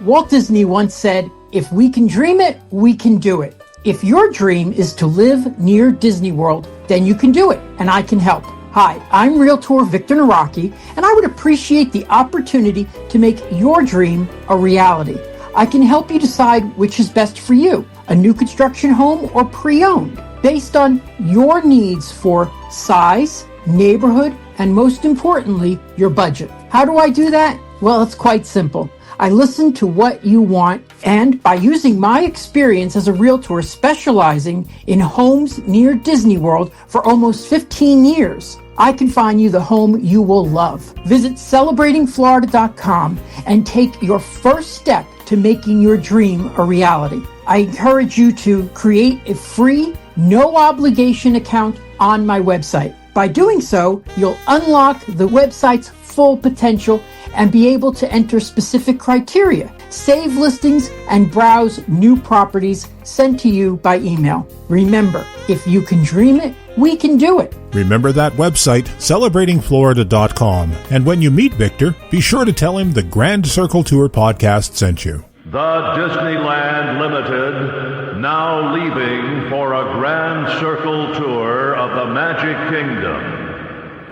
Walt Disney once said, "If we can dream it, we can do it." If your dream is to live near Disney World, then you can do it, and I can help. Hi, I'm Realtor Victor Naraki, and I would appreciate the opportunity to make your dream a reality. I can help you decide which is best for you, a new construction home or pre-owned, based on your needs for size, neighborhood, and most importantly, your budget. How do I do that? Well, it's quite simple. I listen to what you want, and by using my experience as a realtor specializing in homes near Disney World for almost 15 years, I can find you the home you will love. Visit celebratingflorida.com and take your first step to making your dream a reality. I encourage you to create a free, no obligation account on my website. By doing so, you'll unlock the website's full potential and be able to enter specific criteria, save listings, and browse new properties sent to you by email. Remember, if you can dream it, we can do it. Remember that website, celebratingflorida.com. And when you meet Victor, be sure to tell him the Grand Circle Tour podcast sent you. The Disneyland Limited, now leaving for a Grand Circle Tour of the Magic Kingdom.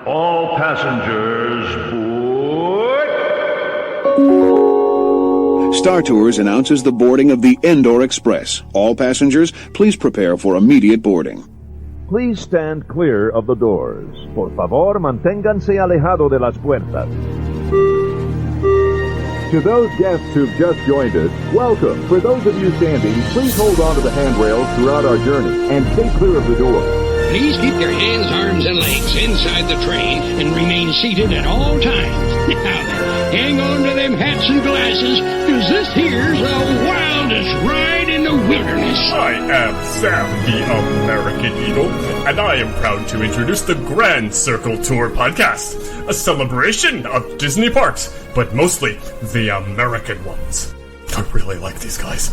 All passengers board. Star Tours announces the boarding of the Endor Express. All passengers, please prepare for immediate boarding. Please stand clear of the doors. Por favor, manténganse alejado de las puertas. To those guests who've just joined us, welcome. For those of you standing, please hold on to the handrails throughout our journey and stay clear of the door. Please keep your hands, arms, and legs inside the train and remain seated at all times. Now then, hang on to them hats and glasses, because this here's the wildest ride in the wilderness. I am Sam, the American Eagle, and I am proud to introduce the Grand Circle Tour podcast, a celebration of Disney parks, but mostly the American ones. I really like these guys.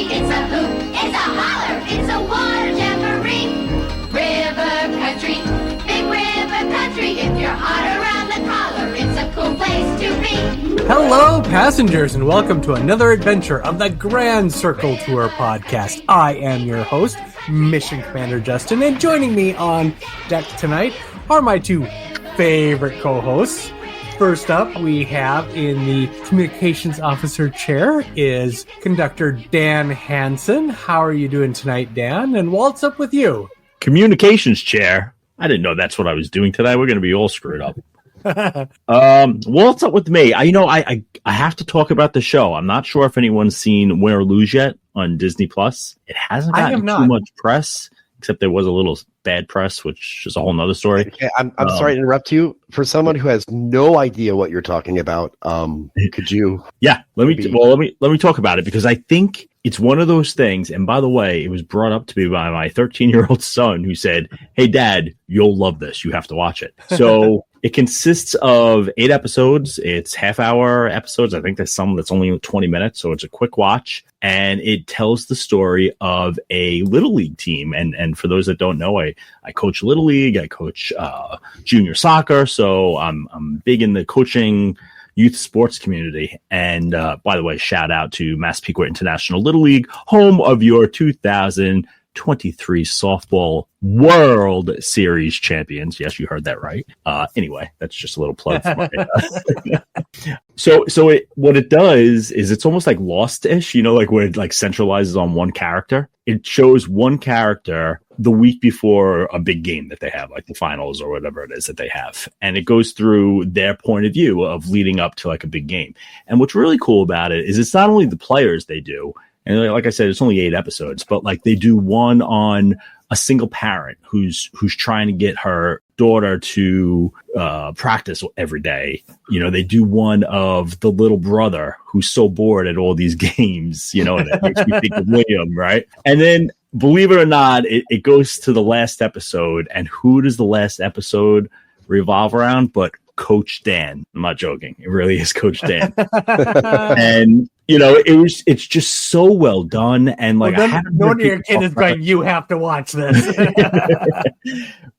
It's a hoop, it's a holler, it's a water jamboree. River country, big river country. If you're hot around the collar, it's a cool place to be. Hello, passengers, and welcome to another adventure of the Grand Circle Tour podcast. I am your host, Mission Comander Justin, and joining me on deck tonight are my two favorite co-hosts. First up, we have in the communications officer chair is Conductor Dan Hansen. How are you doing tonight, Dan? And what's up with you? Communications chair? I didn't know that's what I was doing today. We're going to be all screwed up. What's up with me? I have to talk about the show. I'm not sure if anyone's seen Win or Lose yet on Disney Plus. It hasn't gotten too much press, except there was a little bad press, which is a whole nother story. Okay, I'm sorry to interrupt you. For someone who has no idea what you're talking about, could you? Yeah, let me talk about it, because I think it's one of those things. And by the way, it was brought up to me by my 13-year-old son, who said, "Hey, Dad, you'll love this. You have to watch it." So it consists of 8 episodes. It's half-hour episodes. I think there's some that's only 20 minutes, so it's a quick watch. And it tells the story of a Little League team. And for those that don't know, I coach Little League. I coach junior soccer. So I'm big in the coaching youth sports community. And by the way, shout out to Massapequa International Little League, home of your 2023 softball World Series champions. Yes, you heard that right. Anyway, that's just a little plug for my what it does is it's almost like Lost-ish, like where it like centralizes on one character. It shows one character the week before a big game that they have, like the finals or whatever it is that they have. And it goes through their point of view of leading up to like a big game. And what's really cool about it is it's not only the players they do, and like I said, it's only 8 episodes, but like they do one on a single parent who's trying to get her daughter to practice every day. They do one of the little brother who's so bored at all these games, and it makes me think of William, right? And then, believe it or not, it goes to the last episode. And who does the last episode revolve around but Coach Dan? I'm not joking. It really is Coach Dan. And it's just so well done. And like, no wonder your kid is going, you have to watch this.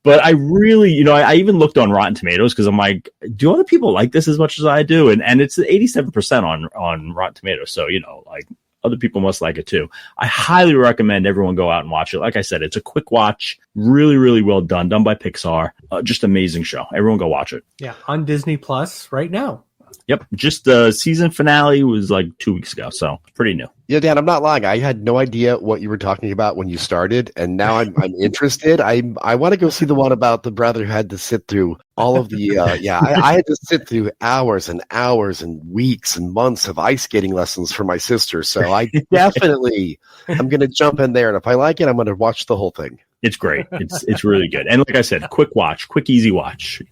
But I really, I even looked on Rotten Tomatoes because I'm like, do other people like this as much as I do? And it's 87% on Rotten Tomatoes. So, like, other people must like it too. I highly recommend everyone go out and watch it. Like I said, it's a quick watch, really, really well done by Pixar. Just amazing show. Everyone go watch it. Yeah, on Disney Plus right now. Yep, just the season finale was like 2 weeks ago, so pretty new. Yeah, Dan, I'm not lying. I had no idea what you were talking about when you started, and now I'm interested. I want to go see the one about the brother who had to sit through all of the. I had to sit through hours and hours and weeks and months of ice skating lessons for my sister. So I definitely I'm going to jump in there, and if I like it, I'm going to watch the whole thing. It's great. It's really good, and like I said, quick easy watch.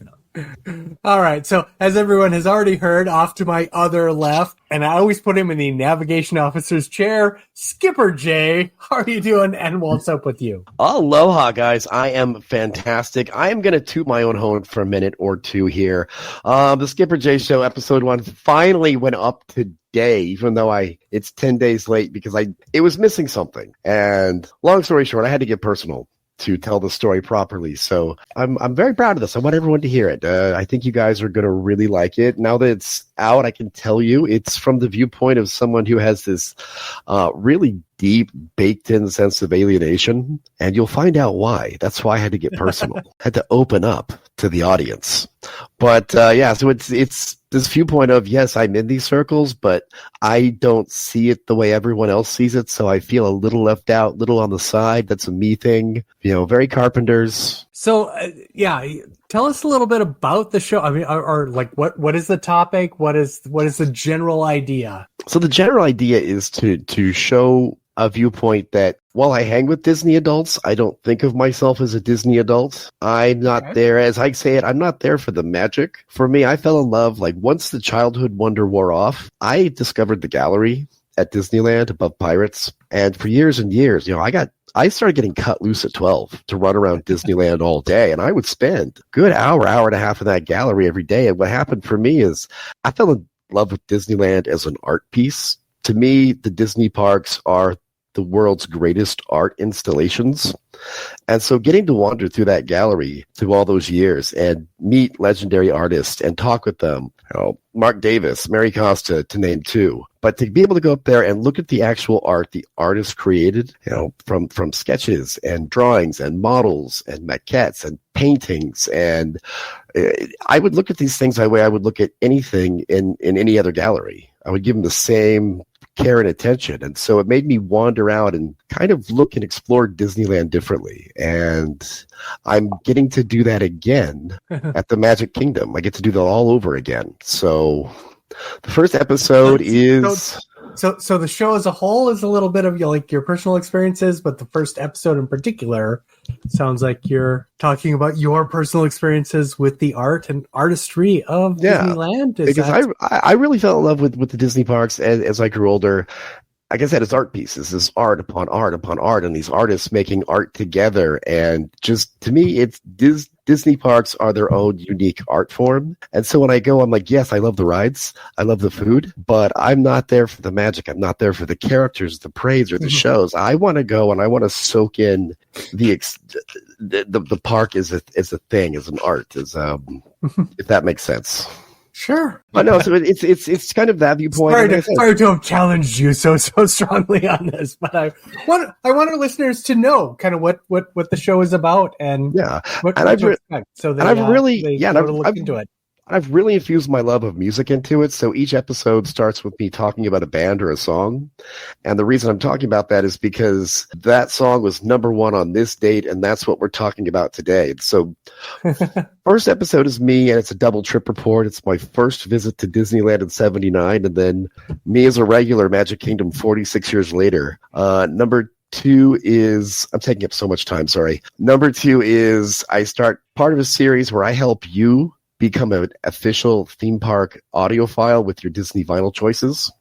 All right, so as everyone has already heard, off to my other left, and I always put him in the navigation officer's chair, Skipper Jay. How are you doing, and what's up with you? Aloha, guys. I am fantastic. I am going to toot my own horn for a minute or two here. The Skipper Jay Show, episode 1, finally went up today, even though it's 10 days late because it was missing something. And long story short, I had to get personal to tell the story properly. So I'm very proud of this. I want everyone to hear it. I think you guys are going to really like it. Now that it's out, I can tell you it's from the viewpoint of someone who has this really deep, baked-in sense of alienation, and you'll find out why. That's why I had to get personal. Had to open up to the audience. But so it's this viewpoint of, yes, I'm in these circles, but I don't see it the way everyone else sees it, so I feel a little left out, little on the side. That's a me thing. Very Carpenters. So, tell us a little bit about the show. I mean, or like, what is the topic? What is the general idea? So the general idea is to show a viewpoint that while I hang with Disney adults, I don't think of myself as a Disney adult. I'm not there, as I say it, I'm not there for the magic. For me, I fell in love, like once the childhood wonder wore off, I discovered the gallery at Disneyland above Pirates. And for years and years, I started getting cut loose at 12 to run around Disneyland all day, and I would spend a good hour and a half in that gallery every day. And what happened for me is I fell in love with Disneyland as an art piece. To me, the Disney parks are the world's greatest art installations. And so getting to wander through that gallery through all those years and meet legendary artists and talk with them, Mark Davis, Mary Costa, to name two. But to be able to go up there and look at the actual art the artist created, from sketches and drawings and models and maquettes and paintings. And I would look at these things the way I would look at anything in any other gallery. I would give them the same care and attention. And so it made me wander out and kind of look and explore Disneyland differently. And I'm getting to do that again at the Magic Kingdom. I get to do that all over again. So the first episode is... So the show as a whole is a little bit of your personal experiences, but the first episode in particular sounds like you're talking about your personal experiences with the art and artistry of Disneyland. I really fell in love with the Disney parks as I grew older. Like I said, it's art pieces. It's art upon art upon art, and these artists making art together. And just, to me, it's Disney parks are their own unique art form. And so when I go, I'm like, yes, I love the rides. I love the food, but I'm not there for the magic. I'm not there for the characters, the parades, or the shows. I want to go and I want to soak in the park as a thing, as an art, if that makes sense. Sure. But no, so it's kind of that viewpoint. Sorry to have challenged you so strongly on this, but I want our listeners to know kind of what the show is about and what to expect. So they look into it. I've really infused my love of music into it. So each episode starts with me talking about a band or a song. And the reason I'm talking about that is because that song was #1 on this date, and that's what we're talking about today. So first episode is me, and it's a double trip report. It's my first visit to Disneyland in 79, and then me as a regular Magic Kingdom 46 years later. Number 2 is, I'm taking up so much time, sorry. Number 2 is I start part of a series where I help you become an official theme park audiophile with your Disney vinyl choices.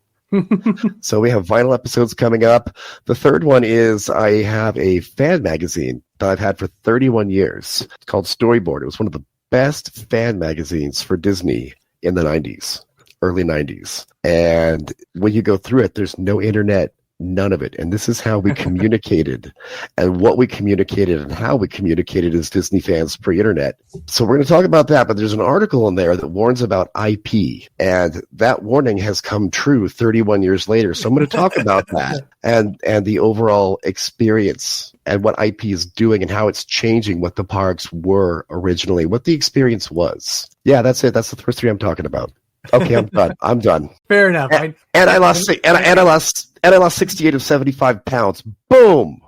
So we have vinyl episodes coming up. The third one is I have a fan magazine that I've had for 31 years. It's called Storyboard. It was one of the best fan magazines for Disney in the 90s. early 90s. And when you go through it, there's no internet, none of it. And this is how we communicated. And what we communicated and how we communicated as Disney fans pre-internet. So we're going to talk about that, but there's an article in there that warns about IP. And that warning has come true 31 years later. So I'm going to talk about that and the overall experience and what IP is doing and how it's changing what the parks were originally, what the experience was. Yeah, that's it. That's the first three I'm talking about. Okay, I'm done. I'm done. Fair enough. And I lost 68 of 75 pounds. Boom.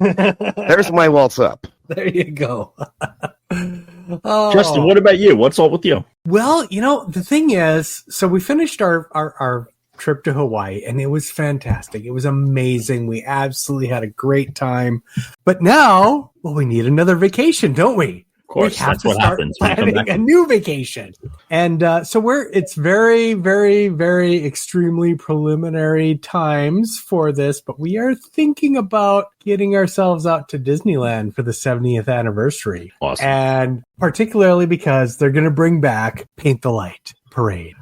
There's my waltz up. There you go. Justin, what about you? What's all with you? Well, the thing is, so we finished our trip to Hawaii, and it was fantastic. It was amazing. We absolutely had a great time. But now, we need another vacation, don't we? Of course, that's what happens. Planning a new vacation. And so it's very, very, very extremely preliminary times for this, but we are thinking about getting ourselves out to Disneyland for the 70th anniversary. Awesome. And particularly because they're going to bring back Paint the Light Parade,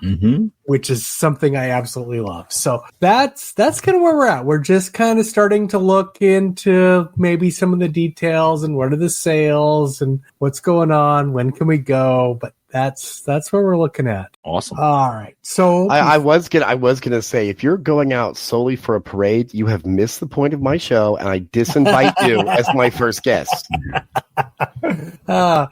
which is something I absolutely love. So that's kind of where we're at. We're just kind of starting to look into maybe some of the details and what are the sales and what's going on, when can we go, but that's where we're looking at. Awesome. All right. So I was gonna say, if you're going out solely for a parade, you have missed the point of my show, and I disinvite you as my first guest.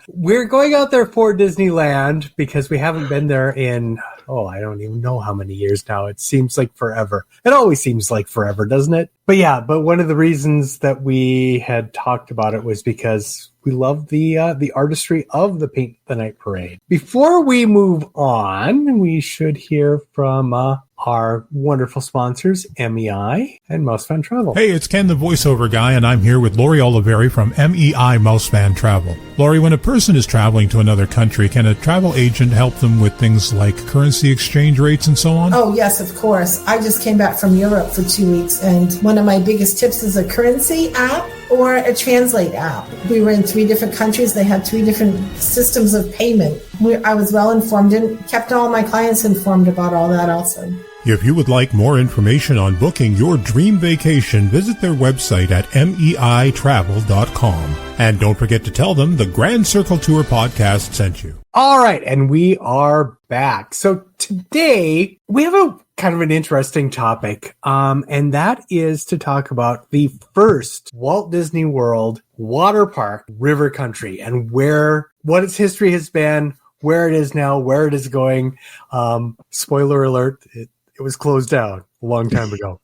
We're going out there for Disneyland because we haven't been there in, I don't even know how many years now. It seems like forever. It always seems like forever, doesn't it? But one of the reasons that we had talked about it was because we love the artistry of the Paint the Night Parade. Before we move on, we should hear from our wonderful sponsors, MEI and Mousefan Travel. Hey, it's Ken, the voiceover guy, and I'm here with Lori Oliveri from MEI Mousefan Travel. Lori, when a person is traveling to another country, can a travel agent help them with things like currency exchange rates and so on? Oh, yes, of course. I just came back from Europe for 2 weeks, and one of my biggest tips is a currency app or a translate app. We were in 3 different countries. They had 3 different systems of payment. I was well informed and kept all my clients informed about all that also. If you would like more information on booking your dream vacation, visit their website at meitravel.com. And don't forget to tell them the Grand Circle Tour podcast sent you. All right, and we are back. So today we have a kind of an interesting topic, and that is to talk about the first Walt Disney World water park, River Country, and what its history has been, where it is now, where it is going. Spoiler alert, it was closed down a long time ago.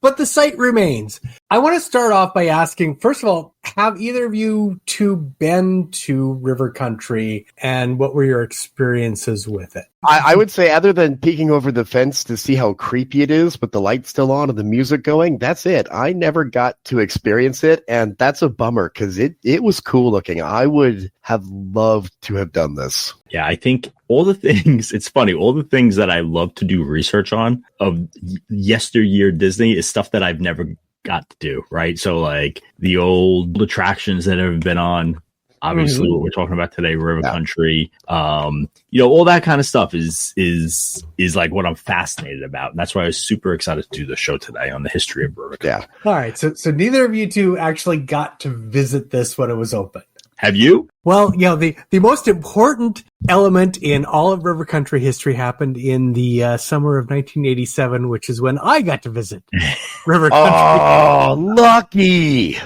But the site remains. I want to start off by asking, first of all, have either of you two been to River Country, and what were your experiences with it? I would say, other than peeking over the fence to see how creepy it is with the lights still on and the music going, that's it. I never got to experience it, and that's a bummer because it was cool looking. I would have loved to have done this. Yeah, I think all the things that I love to do research on of yesteryear Disney is stuff that I've never got to do, right? So like the old attractions that have been on, obviously what we're talking about today, River Country, all that kind of stuff is like what I'm fascinated about. And that's why I was super excited to do the show today on the history of River Country. Yeah. All right. So neither of you two actually got to visit this when it was open. Have you? Well, the most important element in all of River Country history happened in the summer of 1987, which is when I got to visit River Country. Oh, lucky!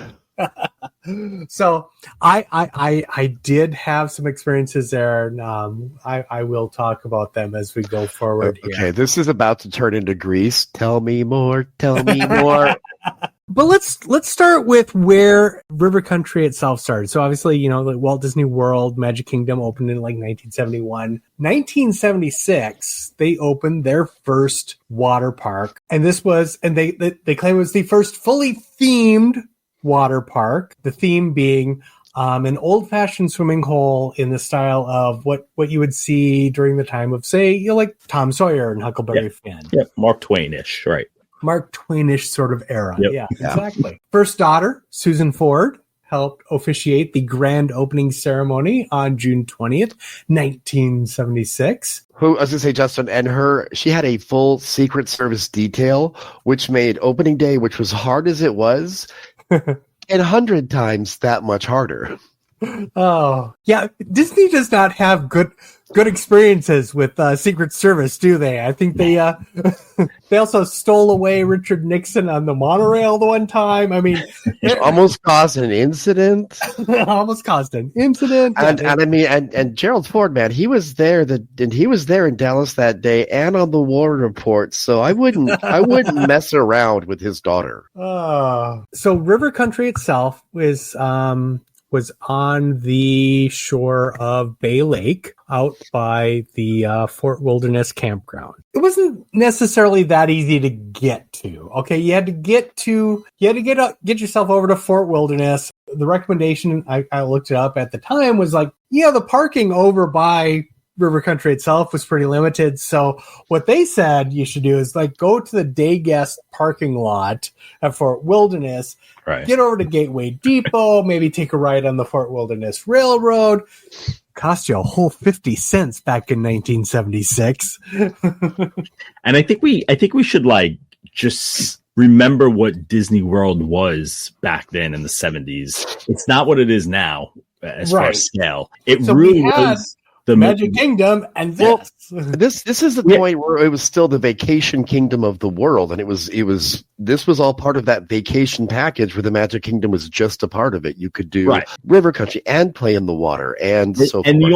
So I did have some experiences there, and I will talk about them as we go forward here. Okay, this is about to turn into Grease. Tell me more. Tell me more. But let's start with where River Country itself started. So obviously, the Walt Disney World Magic Kingdom opened in like 1971. 1976, they opened their first water park, and they claim it was the first fully themed water park. The theme being an old-fashioned swimming hole in the style of what you would see during the time of, say, like Tom Sawyer and Huckleberry Finn. Yeah, Mark Twain-ish, right. Mark Twain-ish sort of era. Yep. Yeah, exactly. First daughter, Susan Ford, helped officiate the grand opening ceremony on June 20th, 1976. Who, I was going to say, Justin, and she had a full Secret Service detail, which made opening day, which was hard as it was, 100 times that much harder. Oh, yeah. Disney does not have good experiences with Secret Service, do they? I think they they also stole away Richard Nixon on the monorail the one time. I mean, it almost caused an incident. And Gerald Ford, man, he was there in Dallas that day and on the War Report. So I wouldn't mess around with his daughter. So River Country itself was on the shore of Bay Lake out by the Fort Wilderness campground. It wasn't necessarily that easy to get to. Okay, you had to get yourself over to Fort Wilderness. The recommendation, I looked it up at the time, was like, the parking over by River Country itself was pretty limited. So what they said you should do is like go to the day guest parking lot at Fort Wilderness, get over to Gateway Depot, maybe take a ride on the Fort Wilderness Railroad. Cost you a whole 50 cents back in 1976. And I think we should like just remember what Disney World was back then in the 70s. It's not what it is now as far as scale. It really was the Magic Kingdom, and this. This is the point where it was still the Vacation Kingdom of the world, and this was all part of that vacation package where the Magic Kingdom was just a part of it. You could do River Country and play in the water, and so and forth.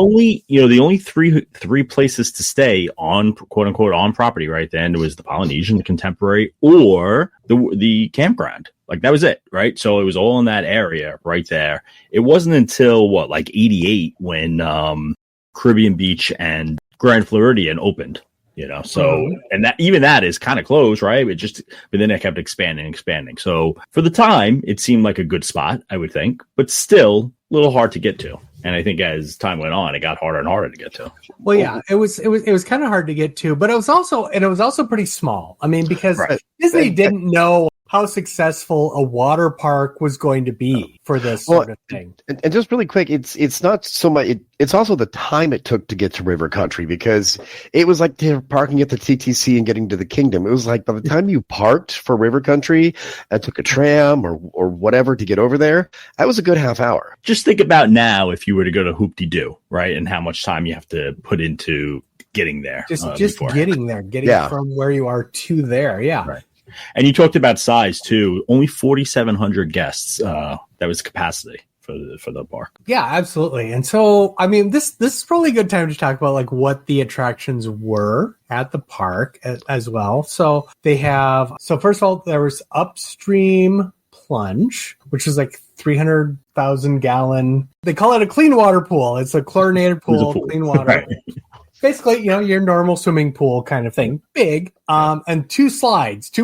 the only three places to stay on quote unquote on property right then was the Polynesian, the Contemporary, or the campground. Like that was it, right? So it was all in that area right there. It wasn't until like 88 when Caribbean Beach and Grand Floridian opened, so and that is kind of close, right? But then it kept expanding. So for the time, it seemed like a good spot, I would think, but still a little hard to get to. And I think as time went on, it got harder and harder to get to. Well, yeah, it was kind of hard to get to, but it was also pretty small. I mean, because Disney didn't know how successful a water park was going to be for this sort of thing. And just really quick, it's not so much. It's also the time it took to get to River Country, because it was like they're parking at the TTC and getting to the Kingdom. It was like by the time you parked for River Country and took a tram or whatever to get over there, that was a good half hour. Just think about now if you were to go to Hoop-de-Doo, right, and how much time you have to put into getting there. Just getting there, from where you are to there, Right. And you talked about size too. Only 4,700 guests. That was capacity for the park. Yeah, absolutely. And so, I mean, this is probably a good time to talk about like what the attractions were at the park as well. So first of all, there was Upstream Plunge, which is like 300,000 gallon. They call it a clean water pool. It's a chlorinated pool. Clean water. Right. Basically, your normal swimming pool kind of thing, big, and two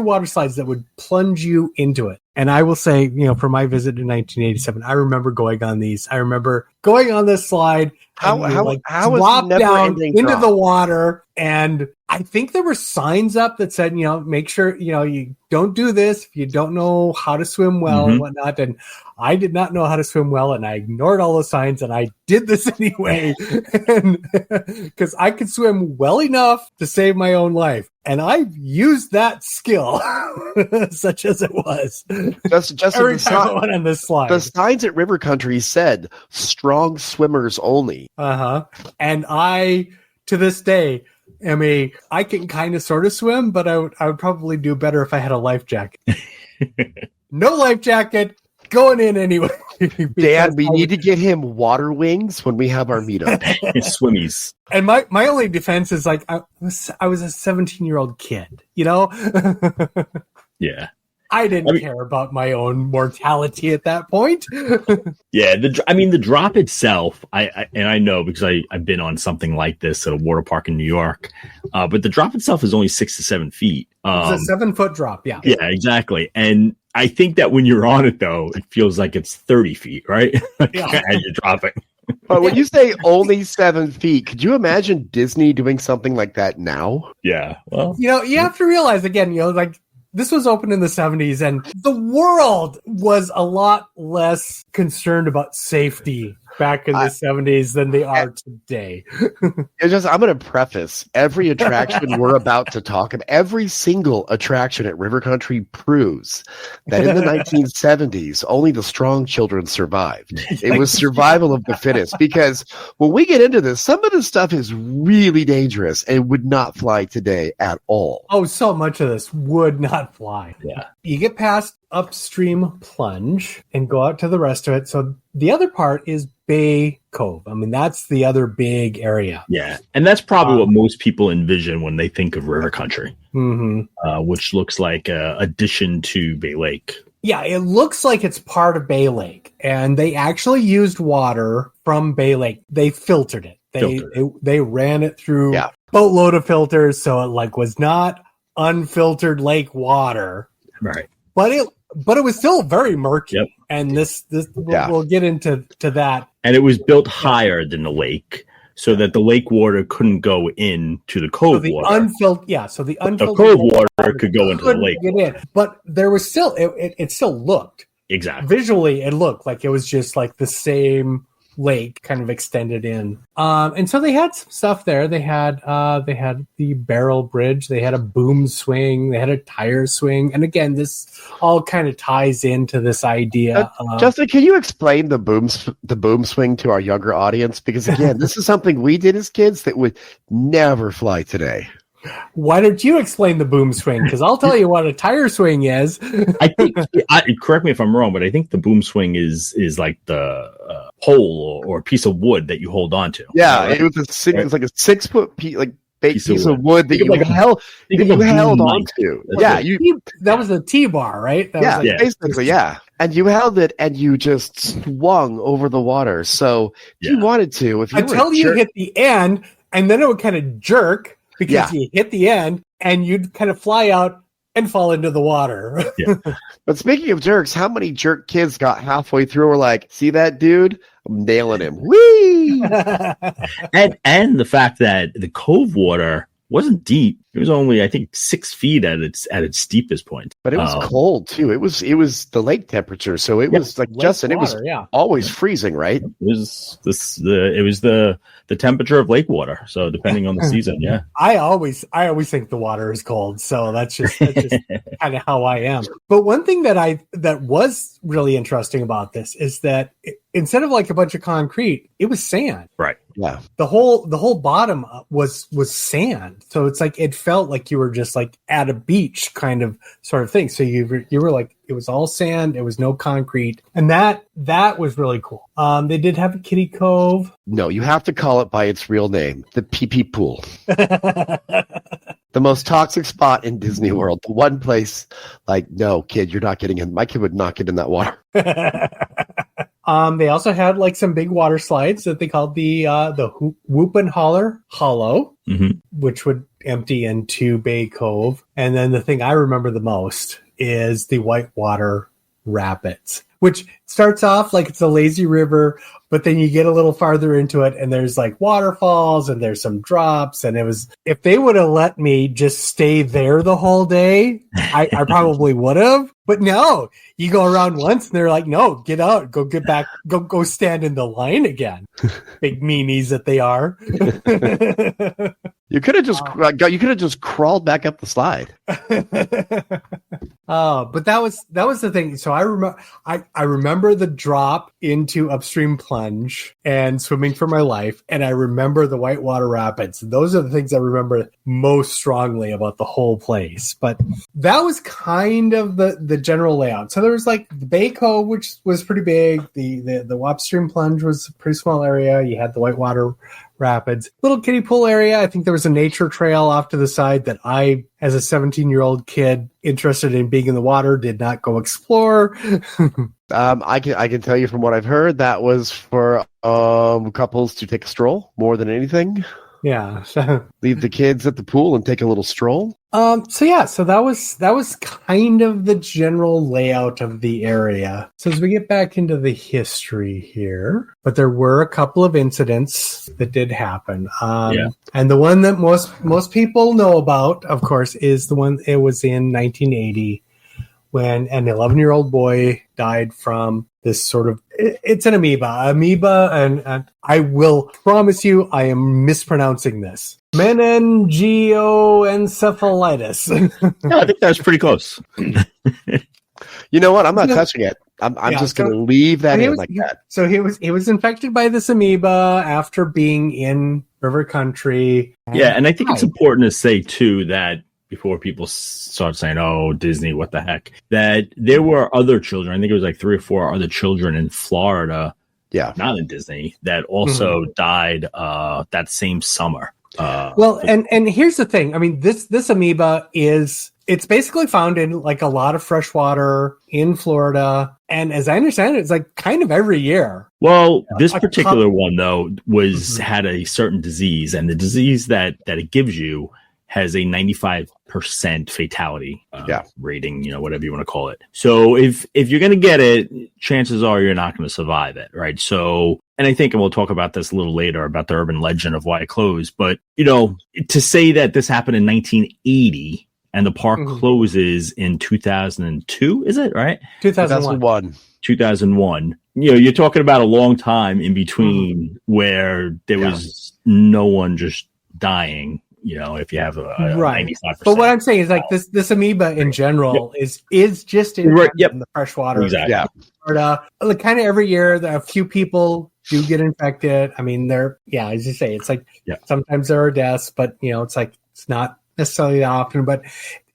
water slides that would plunge you into it. And I will say, for my visit in 1987, I remember going on these. I remember going on this slide. How drop down into the water, and I think there were signs up that said, make sure you don't do this if you don't know how to swim well and whatnot. And I did not know how to swim well, and I ignored all the signs, and I did this anyway, because I could swim well enough to save my own life. And I've used that skill, such as it was. Just every time I went on this slide. The signs at River Country said "strong swimmers only." And I, to this day, I can kind of sort of swim, but I would probably do better if I had a life jacket. No life jacket. Going in anyway. Dan, we need to get him water wings when we have our meetup. Swimmies. And my only defense is like I was a 17-year-old kid, Yeah. I didn't care about my own mortality at that point. Yeah, the drop itself, I know because I've been on something like this at a water park in New York, but the drop itself is only 6 to 7 feet. It's a 7-foot drop, yeah. Yeah, exactly. And I think that when you're on it, though, it feels like it's 30 feet, right? Yeah. And you're dropping. But when you say only 7 feet, could you imagine Disney doing something like that now? Yeah. Well, you have to realize again, like this was opened in the 70s, and the world was a lot less concerned about safety back in the 70s than they are today. I'm going to preface every attraction we're about to talk about. Every single attraction at River Country proves that in the 1970s, only the strong children survived. It was survival of the fittest, because when we get into this, some of this stuff is really dangerous and would not fly today at all. Oh, so much of this would not fly. Yeah. You get past Upstream Plunge and go out to the rest of it. So the other part is Bay Cove. I mean, that's the other big area. Yeah. And that's probably what most people envision when they think of River Country, which looks like an addition to Bay Lake. Yeah, it looks like it's part of Bay Lake. And they actually used water from Bay Lake. They filtered it. They ran it through a boatload of filters, so it was not unfiltered lake water. Right. But it was still very murky. Yep. And we'll get into that. And it was built higher than the lake, so that the lake water couldn't go into the cove water. So the unfiltered cove water could go into the lake. Get in. But there was still it still looked exactly visually. It looked like it was just like the same lake kind of extended in. And so they had some stuff there. They had the barrel bridge, they had a boom swing, they had a tire swing. And again, this all kind of ties into this idea. Justin, can you explain the boom swing to our younger audience? Because again, this is something we did as kids that would never fly today. Why don't you explain the boom swing? Because I'll tell you what a tire swing is. I think, correct me if I'm wrong, but I think the boom swing is like the pole or piece of wood that you hold on to. Yeah, right? It was like a 6 foot piece of wood that you held onto. Yeah, that was a T-bar, right? Basically. And you held it and you just swung over the water. So if you wanted to, until you hit the end, and then it would kind of jerk. Because you hit the end and you'd kind of fly out and fall into the water. Yeah. But speaking of jerks, how many jerk kids got halfway through and were like, see that dude? I'm nailing him. Whee! and the fact that the cove water wasn't deep. It was only, I think, 6 feet at its steepest point. But it was cold too. It was the lake temperature, so it was like Justin. Water, it was always freezing, right? It was the temperature of lake water. So depending on the season, yeah. I always think the water is cold, so that's just kind of how I am. But one thing that was really interesting about this is that instead of like a bunch of concrete, it was sand. Right. Yeah. The whole bottom was sand. So it's like it felt like you were just like at a beach kind of sort of thing. So you were like, it was all sand, it was no concrete. And that was really cool. They did have a kiddie cove. No, you have to call it by its real name, the pee-pee pool. The most toxic spot in Disney World. The one place, like, no, kid, you're not getting in. My kid would not get in that water. They also had like some big water slides that they called the Whoop and Holler Hollow, which would empty into Bay Cove. And then the thing I remember the most is the Whitewater Rapids, which starts off like it's a lazy river, but then you get a little farther into it and there's like waterfalls and there's some drops. And it was, if they would have let me just stay there the whole day, I probably would have. But no, you go around once and they're like, no, get out, go get back, go stand in the line again. Big meanies that they are. You could have just crawled back up the slide. But that was the thing. So I remember the drop into Upstream Plunge and swimming for my life, and I remember the Whitewater Rapids. Those are the things I remember most strongly about the whole place. But that was kind of the general layout. So there was like the Bay Cove, which was pretty big. The Upstream Plunge was a pretty small area. You had the Whitewater Rapids, little kiddie pool area. I think there was a nature trail off to the side that I, as a 17-year-old kid interested in being in the water, did not go explore. I can tell you from what I've heard that was for couples to take a stroll more than anything. Yeah. Leave the kids at the pool and take a little stroll. So that was kind of the general layout of the area. So as we get back into the history here, but there were a couple of incidents that did happen. And the one that most people know about, of course, is the one it was in 1980 when an 11-year-old boy died from this sort of, it's an amoeba, and I will promise you I am mispronouncing this. Meningioencephalitis. No, I think that's pretty close. You know what? I'm not touching it. I'm just going to leave that in like that. So he was infected by this amoeba after being in river country. Yeah, and I think it's important to say, too, that before people start saying, oh, Disney, what the heck, that there were other children. I think it was like 3 or 4 other children in Florida, not in Disney, that also died that same summer. And here's the thing. I mean, this amoeba it's basically found in like a lot of fresh water in Florida. And as I understand it, it's like kind of every year. Well, this particular one, though, had a certain disease, and the disease that it gives you has a 95% fatality rating, whatever you want to call it. So if you're going to get it, chances are you're not going to survive it, right? So, and I think, and we'll talk about this a little later about the urban legend of why it closed, but, to say that this happened in 1980 and the park closes in 2002, is it, right? 2001. You're talking about a long time in between where there was no one just dying. If you have a 95%. But what I'm saying is like this amoeba in general is just in the freshwater. Exactly. Yeah. Florida. Like kind of every year, a few people do get infected. I mean, as you say, it's like sometimes there are deaths, but it's like it's not necessarily that often. But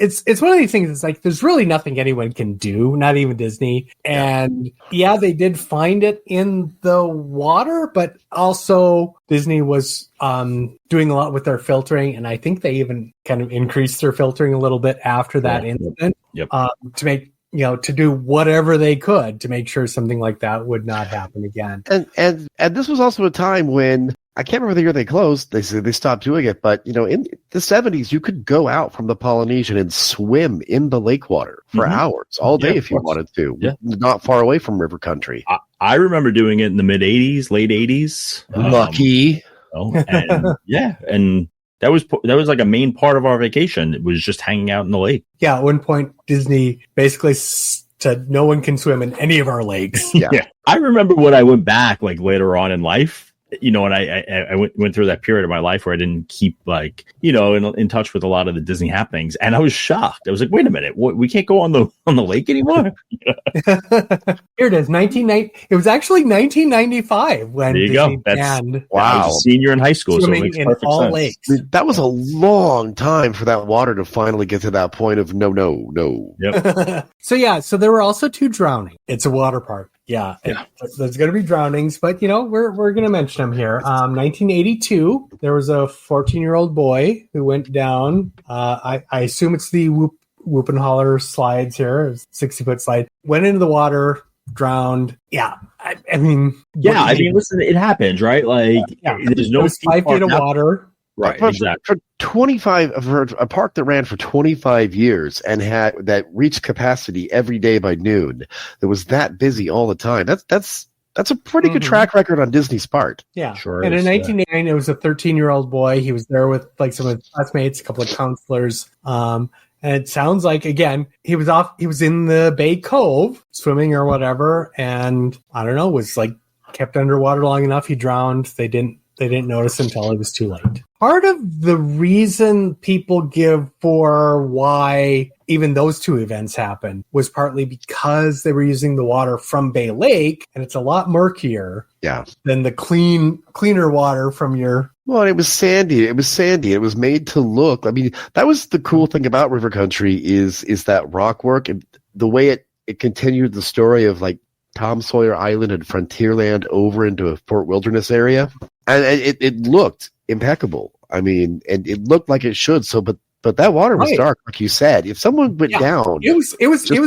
it's one of these things. It's like there's really nothing anyone can do, not even Disney. And they did find it in the water, but also Disney was doing a lot with their filtering, and I think they even kind of increased their filtering a little bit after that incident to make to do whatever they could to make sure something like that would not happen again. And this was also a time when I can't remember the year they closed. They said they stopped doing it, but in the 70s, you could go out from the Polynesian and swim in the lake water for hours, all day if you wanted to. Not far away from river country. I remember doing it in the mid 80s, late 80s. Lucky. And that was like a main part of our vacation. It was just hanging out in the lake. Yeah, at one point Disney basically said no one can swim in any of our lakes. I remember when I went back like later on in life. And I went through that period of my life where I didn't keep in touch with a lot of the Disney happenings, and I was shocked. I was like, "Wait a minute, we can't go on the lake anymore." Here it is, 1990. It was actually 1995 when there you Disney go. banned. Wow, I was a senior in high school, so it makes perfect all sense. Lakes. That was a long time for that water to finally get to that point of no. Yep. So there were also 2 drowning. It's a water park. There's going to be drownings, but we're going to mention them here. 1982, there was a 14-year-old boy who went down. I assume it's the Whoop and Holler slides here, 60-foot slide. Went into the water, drowned. I mean, listen, it happens, right? Like, there's no 5 feet of water. Right, exactly. For a park that ran for 25 years and that reached capacity every day by noon, that was that busy all the time. That's a pretty good track record on Disney's part. Yeah, sure. And in 1989, it was a 13-year-old boy. He was there with like some of his classmates, a couple of counselors. And it sounds like, again, he was in the Bay Cove swimming or whatever, and I don't know, was like kept underwater long enough. He drowned. They didn't notice until it was too late. Part of the reason people give for why even those 2 events happened was partly because they were using the water from Bay Lake, and it's a lot murkier than the cleaner water from your... Well, it was sandy. It was made to look... I mean, that was the cool thing about River Country is that rock work and the way it continued the story of like Tom Sawyer Island and Frontierland over into a Fort Wilderness area. And it looked impeccable. I mean, and it looked like it should. So, but But that water was Right. dark, like you said. If someone went down, it was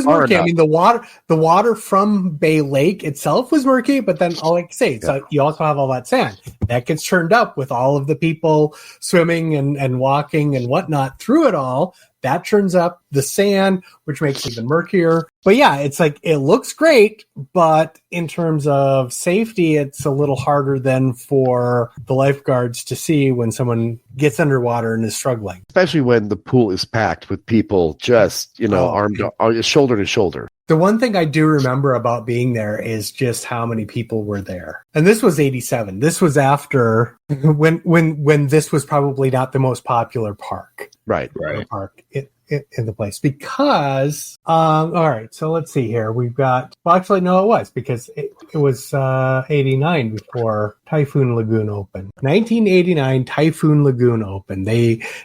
far murky. I enough. mean, the water from Bay Lake itself was murky, but then like I say, so you also have all that sand that gets churned up with all of the people swimming and walking and whatnot through it all. That churns up the sand, which makes it even murkier. But yeah, it's like it looks great, but in terms of safety, it's a little harder than for the lifeguards to see when someone gets underwater and is struggling. Especially when the pool is packed with people just, armed, shoulder to shoulder. The one thing I do remember about being there is just how many people were there. And this was 87. This was after when this was probably not the most popular park. Right. Park in the place. Because, all right, so let's see here. We've got, well, actually, no, it was because it was 89 before Typhoon Lagoon opened. 1989, Typhoon Lagoon opened.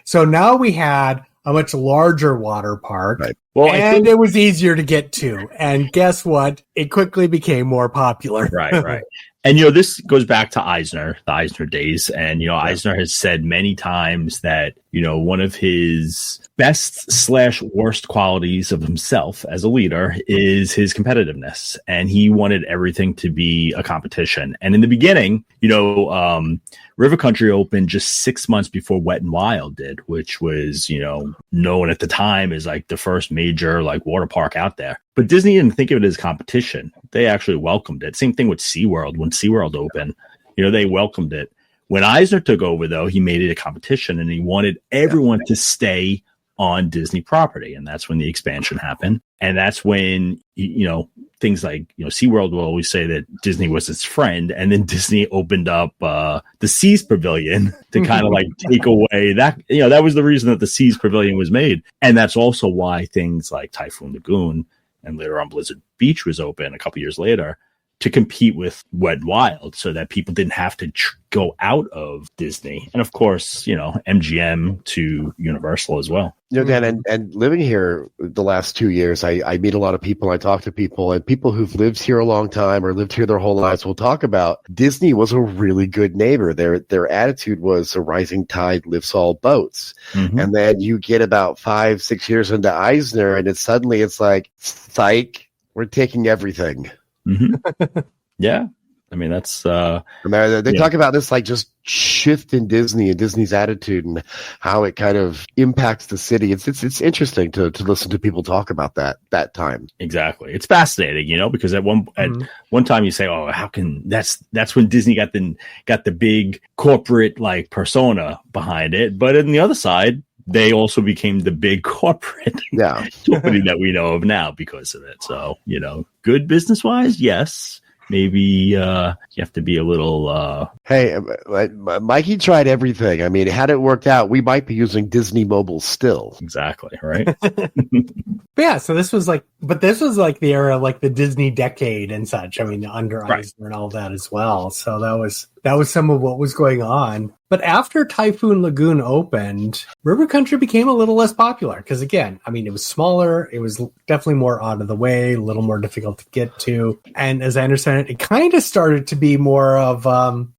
So now we had a much larger water park. Right. Well, and it was easier to get to. And guess what? It quickly became more popular. Right. And, this goes back to Eisner, the Eisner days. And, Eisner has said many times that, one of his best/worst qualities of himself as a leader is his competitiveness. And he wanted everything to be a competition. And in the beginning, River Country opened just 6 months before Wet and Wild did, which was, known at the time as like the first major like water park out there. But Disney didn't think of it as competition. They actually welcomed it. Same thing with SeaWorld. When SeaWorld opened, they welcomed it. When Eisner took over, though, he made it a competition and he wanted everyone to stay on Disney property. And that's when the expansion happened. And that's when, things like, SeaWorld will always say that Disney was its friend. And then Disney opened up the Seas Pavilion to kind of like take away that, that was the reason that the Seas Pavilion was made. And that's also why things like Typhoon Lagoon and later on Blizzard Beach was open a couple years later to compete with Wet n Wild so that people didn't have to go out of Disney. And of course, MGM to Universal as well. Dan, and living here the last 2 years, I meet a lot of people, I talk to people, and people who've lived here a long time or lived here their whole lives will talk about Disney was a really good neighbor. Their attitude was a rising tide lifts all boats. Mm-hmm. And then you get about 5-6 years into Eisner, and it's like, psych, we're taking everything. Mm-hmm. Yeah. I mean, that's they talk about this like just shift in Disney and Disney's attitude and how it kind of impacts the city. It's interesting to listen to people talk about that time. Exactly. It's fascinating, because at one time you say, oh, how can that's when Disney got the big corporate like persona behind it. But on the other side, they also became the big corporate company that we know of now because of it. So, good business wise, yes. Maybe you have to be a little... Hey, Mikey tried everything. I mean, had it worked out, we might be using Disney Mobile still. Exactly, right? Yeah, so this was like the era, like the Disney decade and such. I mean, under Eisner and all that as well. So that was some of what was going on. But after Typhoon Lagoon opened, River Country became a little less popular because, again, I mean, it was smaller. It was definitely more out of the way, a little more difficult to get to. And as I understand it kind of started to be more of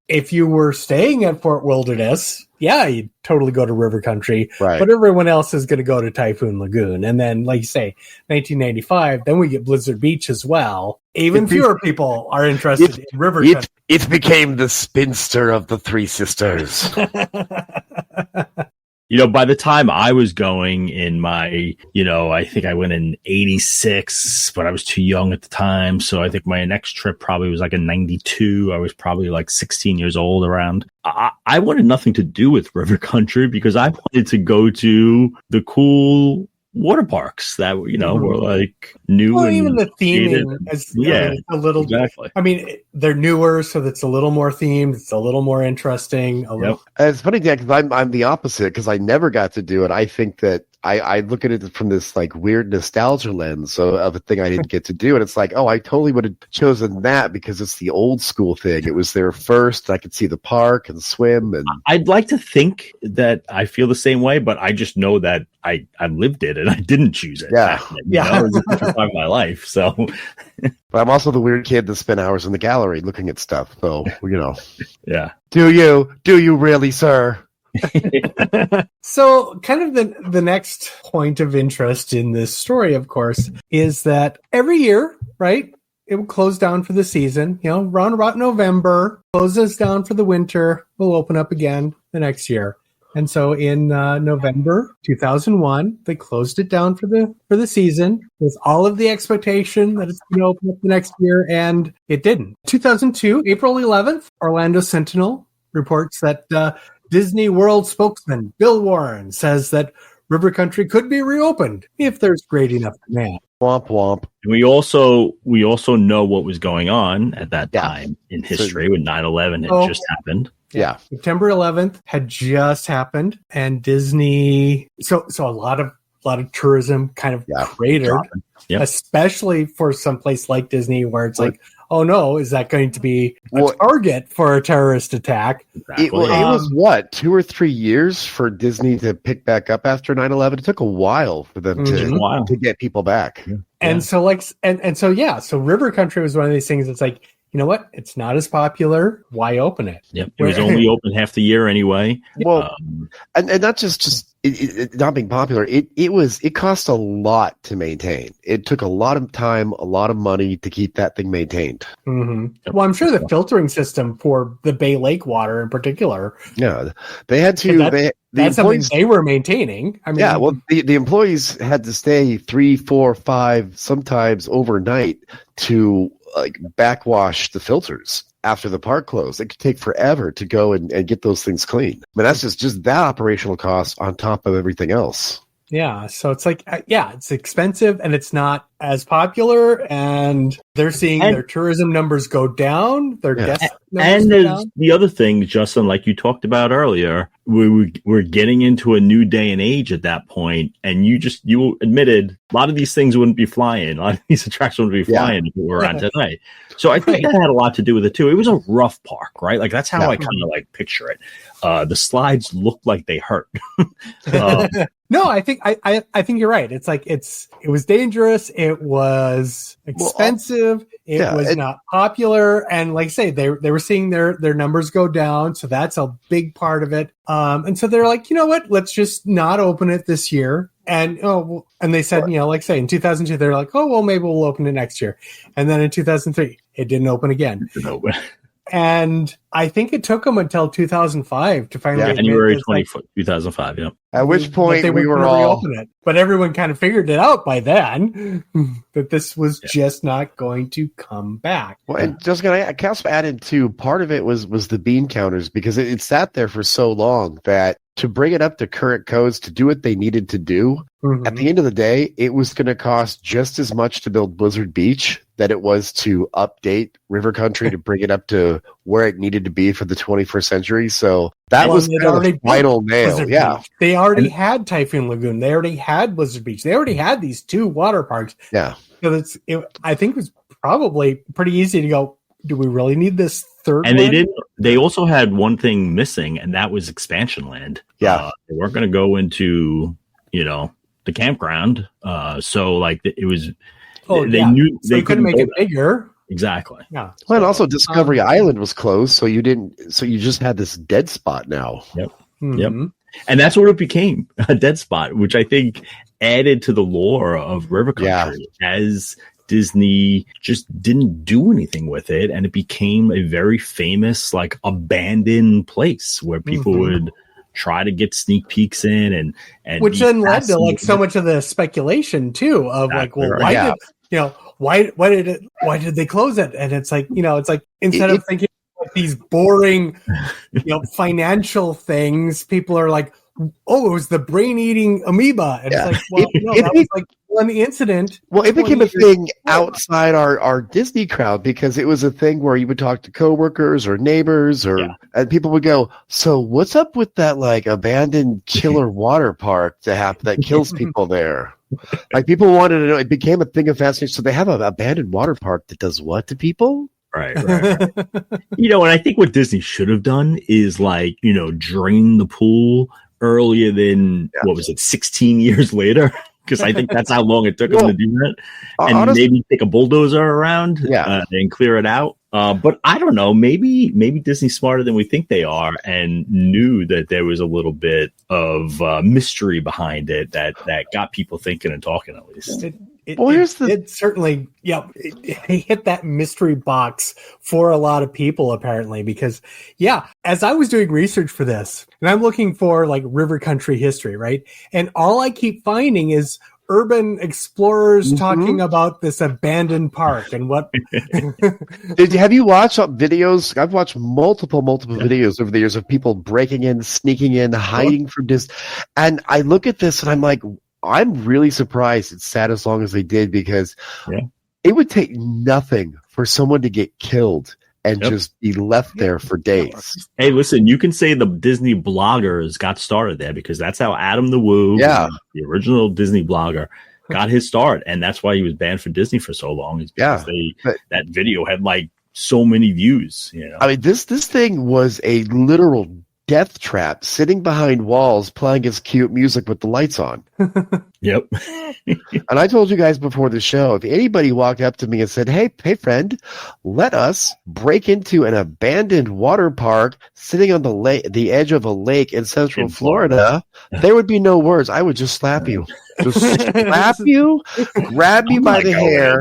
if you were staying at Fort Wilderness, yeah, you'd totally go to River Country. Right. But everyone else is going to go to Typhoon Lagoon. And then, like you say, 1995, then we get Blizzard Beach as well. Even fewer people are interested in River Country. It became the spinster of the Three Sisters. By the time I was going in my, I think I went in 86, but I was too young at the time. So I think my next trip probably was like in 92. I was probably like 16 years old around. I wanted nothing to do with River Country because I wanted to go to the cool water parks that were like new. Well, and even the theming is a little exactly. I mean, they're newer, so that's a little more themed. It's a little more interesting. It's funny, Dan, because I'm the opposite because I never got to do it. I think that I look at it from this like weird nostalgia lens of a thing I didn't get to do. And it's like, oh, I totally would have chosen that because it's the old school thing. It was there first. I could see the park and swim. And I'd like to think that I feel the same way, but I just know that I lived it and I didn't choose it. Yeah. It was a different time of my life. So, but I'm also the weird kid that spent hours in the gallery looking at stuff. So, yeah. Do you really, sir? So kind of the next point of interest in this story, of course, is that every year, right, it will close down for the season, around about November, closes down for the winter, will open up again the next year. And so in November 2001, they closed it down for the season with all of the expectation that it's going to open up the next year, and it didn't. 2002, April 11th, Orlando Sentinel reports that Disney World spokesman Bill Warren says that River Country could be reopened if there's great enough demand. Womp womp. We also know what was going on at that time in history when 9/11 had just happened. Yeah. September 11th had just happened, and Disney. So a lot of tourism kind of cratered, especially for some place like Disney where it's like, oh no, is that going to be a target for a terrorist attack? It was what, 2 or 3 years for Disney to pick back up after 9/11. It took a while for them to get people back. And so so River Country was one of these things that's like, you know what? It's not as popular. Why open it? Yep. It was only open half the year anyway. Well, and not just it not being popular. It cost a lot to maintain. It took a lot of time, a lot of money to keep that thing maintained. Mm-hmm. Well, I'm sure the filtering system for the Bay Lake water in particular. Yeah, they had to. That's something they were maintaining. I mean, the employees had to stay 3, 4, 5, sometimes overnight to backwash the filters after the park closed. It could take forever to go and get those things clean. I mean, that's just that operational cost on top of everything else. Yeah, so it's like, it's expensive and it's not as popular, and they're seeing their tourism numbers go down. Their guest numbers go down. The other thing, Justin, like you talked about earlier, we're getting into a new day and age at that point, and you admitted a lot of these things wouldn't be flying. A lot of these attractions wouldn't be flying if we were on tonight. So I think that had a lot to do with it too. It was a rough park, right? Like that's how I kind of picture it. The slides looked like they hurt. No, I think you're right. It's like it was dangerous. It was expensive. It was not popular. And like I say, they were seeing their numbers go down. So that's a big part of it. And so they're like, you know what? Let's just not open it this year. And they said, like I say, in 2002, they're like, oh, well, maybe we'll open it next year. And then in 2003, it didn't open again. And I think it took them until 2005 to finally January 24th, 2005. Yeah. At which point we were all reopen it, but everyone kind of figured it out by then that this was just not going to come back. Well, and just gonna add in too. Part of it was the bean counters, because it sat there for so long that to bring it up to current codes to do what they needed to do. At the end of the day, it was going to cost just as much to build Blizzard Beach that it was to update River Country to bring it up to where it needed to be for the 21st century. So that was kind of the final nail. Blizzard Beach. They already had Typhoon Lagoon. They already had Blizzard Beach. They already had these 2 water parks. Yeah. So I think it was probably pretty easy to go, do we really need this third and one? They didn't. They also had one thing missing, and that was expansion land. Yeah. They weren't going to go into, the campground. So it was, they knew so they couldn't make it bigger. Exactly. Yeah. Well, and also Discovery Island was closed, so you just had this dead spot now. Yep. Yep. And that's what it became, a dead spot, which I think added to the lore of River Country as Disney just didn't do anything with it, and it became a very famous abandoned place where people would try to get sneak peeks in, and which then led to so much of the speculation too of why did they close it? And it's like, instead of thinking of these boring financial things, people are like, oh, it was the brain-eating amoeba. And it's like, well, that was like one incident. Well, it became a thing outside our Disney crowd, because it was a thing where you would talk to coworkers or neighbors, and people would go, so what's up with that abandoned killer water park that kills people there? People wanted to know. It became a thing of fascination. So they have an abandoned water park that does what to people? Right. And I think what Disney should have done is drain the pool earlier than 16 years later, because I think that's how long it took them to do that, and honestly, maybe take a bulldozer around and clear it out. But I don't know. Maybe Disney's smarter than we think they are, and knew that there was a little bit of mystery behind it that got people thinking and talking. At least. It certainly, it hit that mystery box for a lot of people apparently, because as I was doing research for this, and I'm looking for like river country history, right? And all I keep finding is urban explorers talking about this abandoned park and what. Have you watched videos? I've watched multiple videos over the years of people breaking in, sneaking in, hiding from this. And I look at this and I'm like, I'm really surprised it sat as long as they did, because it would take nothing for someone to get killed and just be left there for days. Hey, listen, you can say the Disney bloggers got started there, because that's how Adam the Woo, the original Disney blogger, got his start. And that's why he was banned from Disney for so long, is because that video had like so many views. You know? I mean, this thing was a literal death trap, sitting behind walls playing his cute music with the lights on. Yep. And I told you guys before the show, if anybody walked up to me and said, hey friend, let us break into an abandoned water park sitting on the edge of a lake in Central Florida, there would be no words. I would just slap you. Just slap you, grab you by the hair,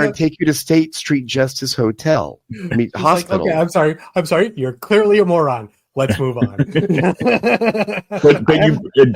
and take you to State Street Justice Hotel. I mean, hospital. Like, okay, I'm sorry. You're clearly a moron. Let's move on. but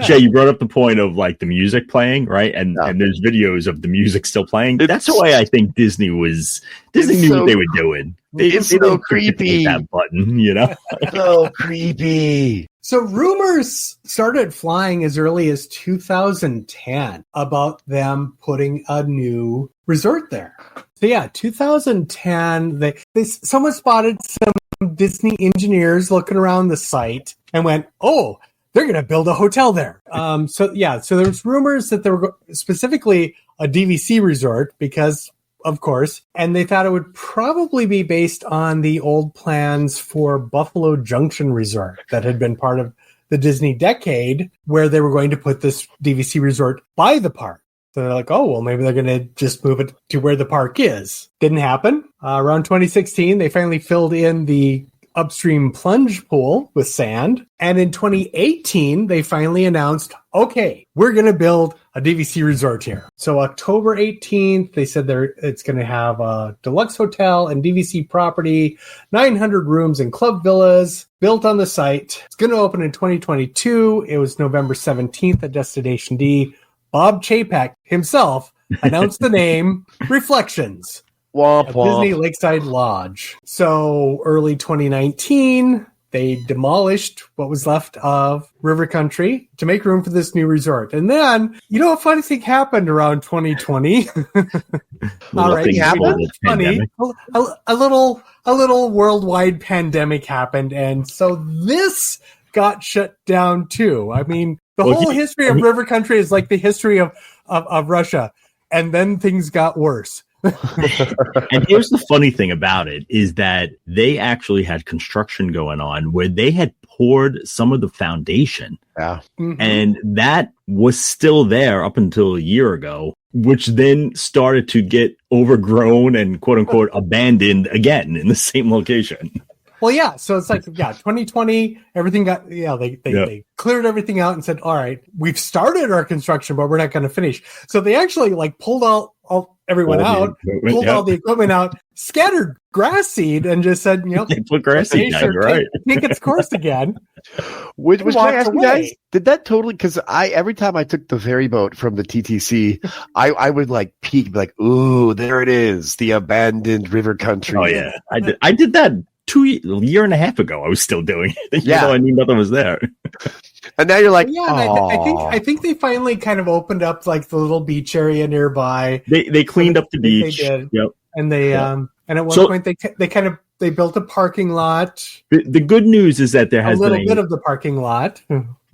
Jay, you brought up the point of like the music playing, right? And there's videos of the music still playing. That's the way I think Disney knew what they were doing. It's so creepy. That button, you know, so creepy. So rumors started flying as early as 2010 about them putting a new resort there. So 2010, someone spotted some Disney engineers looking around the site and went, "Oh, they're going to build a hotel there." So there's rumors that there were specifically a DVC resort, because, of course, and they thought it would probably be based on the old plans for Buffalo Junction Resort that had been part of the Disney decade, where they were going to put this DVC resort by the park. So they're like, oh, well, maybe they're going to just move it to where the park is. Didn't happen. Around 2016, they finally filled in the upstream plunge pool with sand. And in 2018, they finally announced, okay, we're going to build a DVC resort here. So October 18th, they said it's going to have a deluxe hotel and DVC property, 900 rooms and club villas built on the site. It's going to open in 2022. It was November 17th at Destination D. Bob Chapek himself announced the name Reflections. Disney Lakeside Lodge. So early 2019, they demolished what was left of River Country to make room for this new resort. And then, a funny thing happened around 2020. All right, funny. A little worldwide pandemic happened, and so this got shut down too. I mean, the whole history of River Country is like the history of Russia, and then things got worse. And here's the funny thing about it is that they actually had construction going on where they had poured some of the foundation. Yeah. Mm-hmm. And that was still there up until a year ago, which then started to get overgrown and quote unquote abandoned again in the same location. Well, yeah. So it's like, 2020, everything got, they cleared everything out and said, all right, we've started our construction, but we're not going to finish. So they actually pulled all everyone out, pulled all the equipment out, scattered grass seed, and just said, they put grass seed down, right? Take its course again. Which can I ask you guys, did that totally, because every time I took the ferry boat from the TTC, I would peek, ooh, there it is, the abandoned River Country. Oh yeah, I did that a year and a half ago. I was still doing it, even though I knew nothing was there. And now you're like, I think they finally kind of opened up the little beach area nearby. They cleaned up the beach. They did. Yep. And they and at one point they built a parking lot. The good news is that there has been a little bit of the parking lot.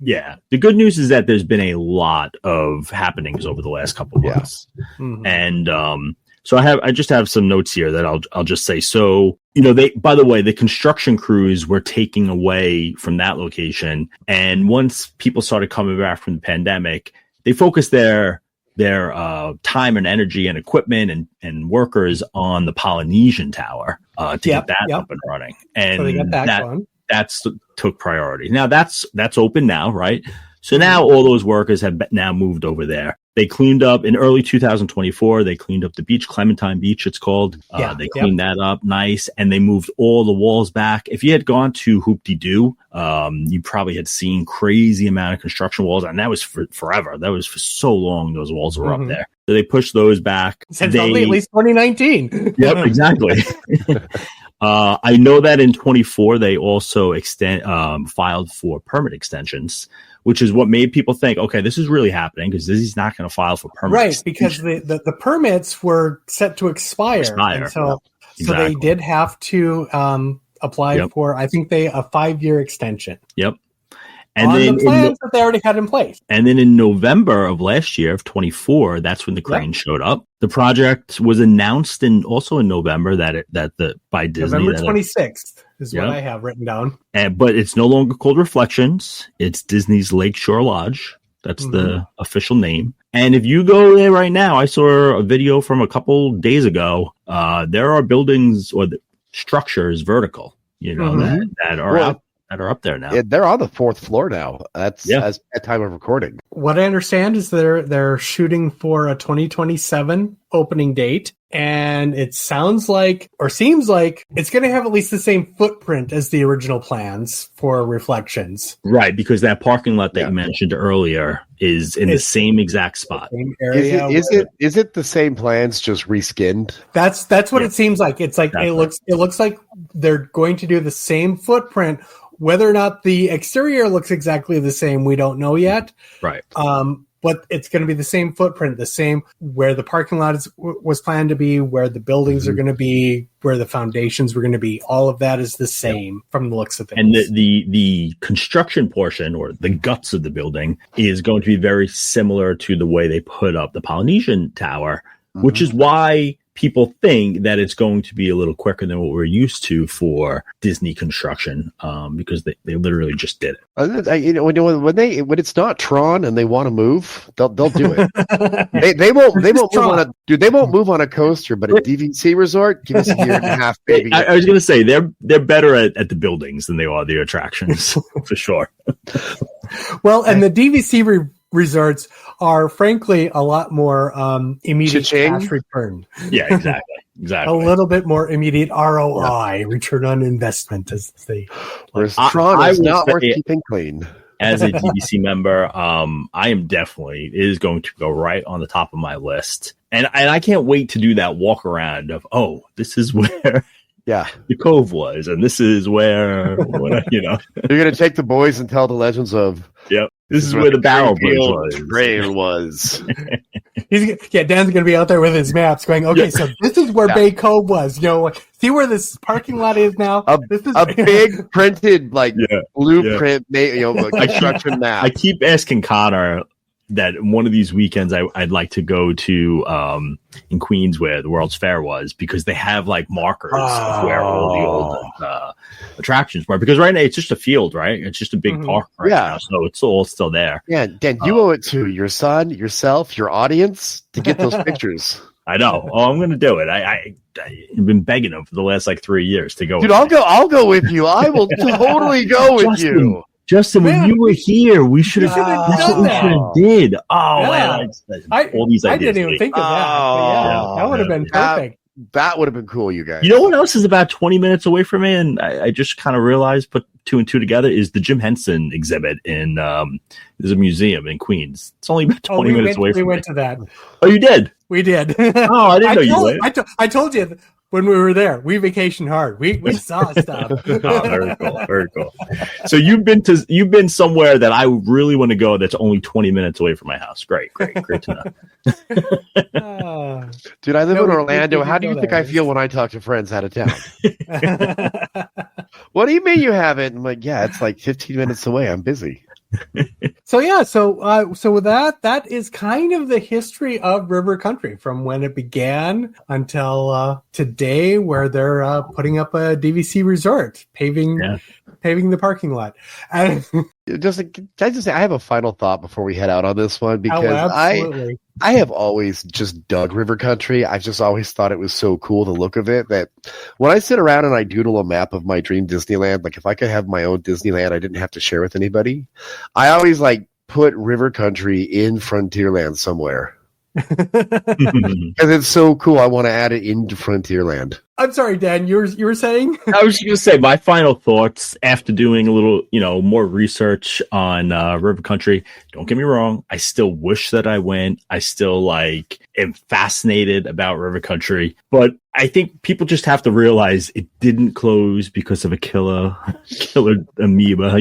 Yeah. The good news is that there's been a lot of happenings over the last couple of months. Mm-hmm. And so I just have some notes here that I'll just say. So, by the way, the construction crews were taking away from that location. And once people started coming back from the pandemic, they focused their time and energy and equipment and workers on the Polynesian Tower to get that up and running. And so they got that going. That's took priority. Now that's open now, right? So now all those workers have now moved over there. They cleaned up in early 2024. They cleaned up the beach, Clementine Beach, it's called. They cleaned that up nice, and they moved all the walls back. If you had gone to Hoop-de-Doo, you probably had seen crazy amount of construction walls, and that was for forever. That was for so long. Those walls were up there. So they pushed those back. Since only at least 2019. Yep, exactly. I know that in 24 they also filed for permit extensions, which is what made people think, okay, this is really happening because Disney's not going to file for permits. Right, because the permits were set to expire. So they did have to apply for, I think a 5-year extension. Yep. And then the plans that they already had in place. And then in November of last year, of 24, that's when the crane showed up. The project was announced also in November by Disney. November 26th is what I have written down. But it's no longer called Reflections. It's Disney's Lakeshore Lodge. That's the official name. And if you go there right now, I saw a video from a couple days ago. There are buildings or structures vertical, that are out. That are up there now. Yeah, they're on the 4th floor now. That's as at time of recording. What I understand is they're shooting for a 2027 opening date, and it seems like it's going to have at least the same footprint as the original plans for Reflections. Right, because that parking lot that you mentioned earlier is in the same exact spot. Same area is it the same plans just reskinned? That's what it seems like. It's like it looks like they're going to do the same footprint. Whether or not the exterior looks exactly the same, we don't know yet. Right. But it's going to be the same footprint, the same where the parking lot was planned to be, where the buildings are going to be, where the foundations were going to be. All of that is the same from the looks of things. And the construction portion or the guts of the building is going to be very similar to the way they put up the Polynesian Tower, which is why people think that it's going to be a little quicker than what we're used to for Disney construction, because they literally just did it. When it's not Tron and they want to move, they'll do it. they won't move on a coaster, but a DVC resort, give us a year and a half, baby. I was going to say they're better at the buildings than they are the attractions for sure. Well, and the DVC resorts are frankly a lot more immediate cash return. Yeah, exactly. A little bit more immediate ROI, return on investment, as they. Whereas Tron is not worth keeping clean. As a DVC member, I am definitely, it is going to go right on the top of my list, and I can't wait to do that walk around of this is where. Yeah, the Cove was, and this is where You're gonna take the boys and tell the legends of. Yep, this is where the Barrel Trail was. Dan's gonna be out there with his maps, going, okay, so this is where Bay Cove was. See where this parking lot is now. This is a big printed blueprint, construction map. I keep asking Connor that one of these weekends I'd like to go to in Queens where the World's Fair was, because they have like markers of where all the old attractions were. Because right now it's just a field, right? It's just a big park now, so it's all still there. Yeah, Dan, you owe it to your son, yourself, your audience to get those pictures. I know. I'm going to do it. I've been begging him for the last 3 years to go. Dude, I'll go with you. I will totally go with you. Justin, when you were here, we should have. That's what we should have did. Oh man, all these ideas. I didn't even think of that. That would have been perfect. That would have been cool, you guys. You know what else is about 20 minutes away from me, and I just kind of realized, put 2 and 2 together, is the Jim Henson exhibit in there's a museum in Queens. It's only about 20 minutes away from me. We went to that. Oh, you did? We did. Oh, I didn't know you went. I told you when we were there, we vacationed hard. We saw stuff. Oh, very cool, very cool. So you've been somewhere that I really want to go. That's only 20 minutes away from my house. Great to know. Dude, I live in Orlando. How do you think I feel when I talk to friends out of town? What do you mean you haven't? I'm like, yeah, it's like 15 minutes away. I'm busy. So with that is kind of the history of River Country from when it began until today, where they're putting up a DVC resort, paving paving the parking lot. And can I just say I have a final thought before we head out on this one, because absolutely. I have always just dug River Country. I've just always thought it was so cool, the look of it, that when I sit around and I doodle a map of my dream Disneyland, like if I could have my own Disneyland I didn't have to share with anybody, I always like put River Country in Frontierland somewhere. Because it's so cool, I want to add it into Frontierland. I'm sorry, Dan, you were saying? I was going to say my final thoughts after doing a little, more research on River Country. Don't get me wrong, I still wish that I went. I still am fascinated about River Country, but I think people just have to realize it didn't close because of a killer amoeba.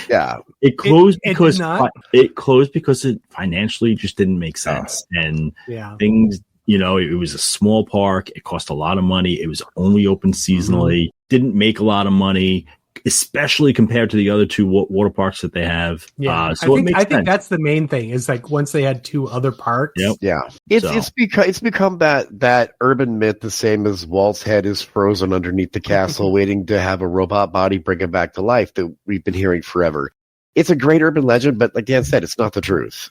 Yeah, it closed because it financially just didn't make sense, and things. It was a small park. It cost a lot of money. It was only open seasonally. Didn't make a lot of money, especially compared to the other two water parks that they have. Yeah, so I think that's the main thing. Is once they had two other parks. Yep. Yeah, it's become that urban myth, the same as Walt's head is frozen underneath the castle, waiting to have a robot body bring him back to life, that we've been hearing forever. It's a great urban legend, but like Dan said, it's not the truth.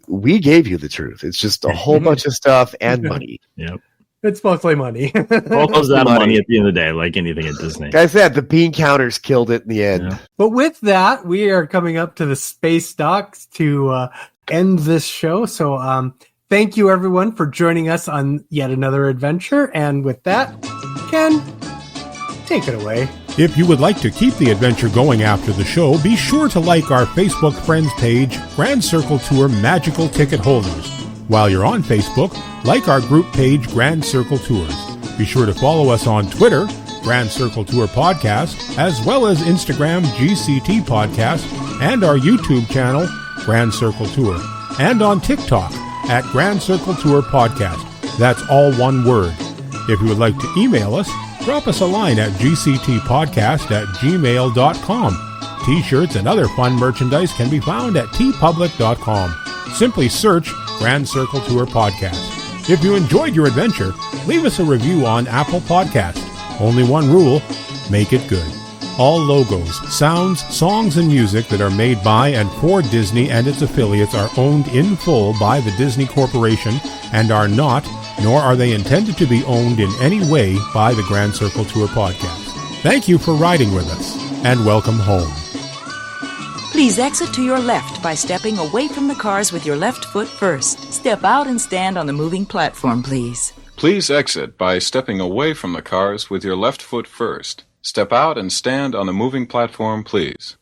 We gave you the truth. It's just a whole bunch of stuff and money. Yep. It's mostly money. All comes out of money at the end of the day, like anything at Disney. Like I said, the bean counters killed it in the end. Yeah. But with that, we are coming up to the space docks to end this show. So thank you, everyone, for joining us on yet another adventure. And with that, Ken, take it away. If you would like to keep the adventure going after the show, be sure to like our Facebook friends page, Grand Circle Tour Magical Ticket Holders. While you're on Facebook, like our group page, Grand Circle Tours. Be sure to follow us on Twitter, Grand Circle Tour Podcast, as well as Instagram, GCT Podcast, and our YouTube channel, Grand Circle Tour, and on TikTok at Grand Circle Tour Podcast. That's all one word. If you would like to email us, drop us a line at gctpodcast@gmail.com. T-shirts and other fun merchandise can be found at tpublic.com. Simply search Grand Circle Tour Podcast. If you enjoyed your adventure, leave us a review on Apple Podcast. Only one rule, make it good. All logos, sounds, songs, and music that are made by and for Disney and its affiliates are owned in full by the Disney Corporation and are not, nor are they intended to be owned in any way by the Grand Circle Tour Podcast. Thank you for riding with us, and welcome home. Please exit to your left by stepping away from the cars with your left foot first. Step out and stand on the moving platform, please. Please exit by stepping away from the cars with your left foot first. Step out and stand on the moving platform, please.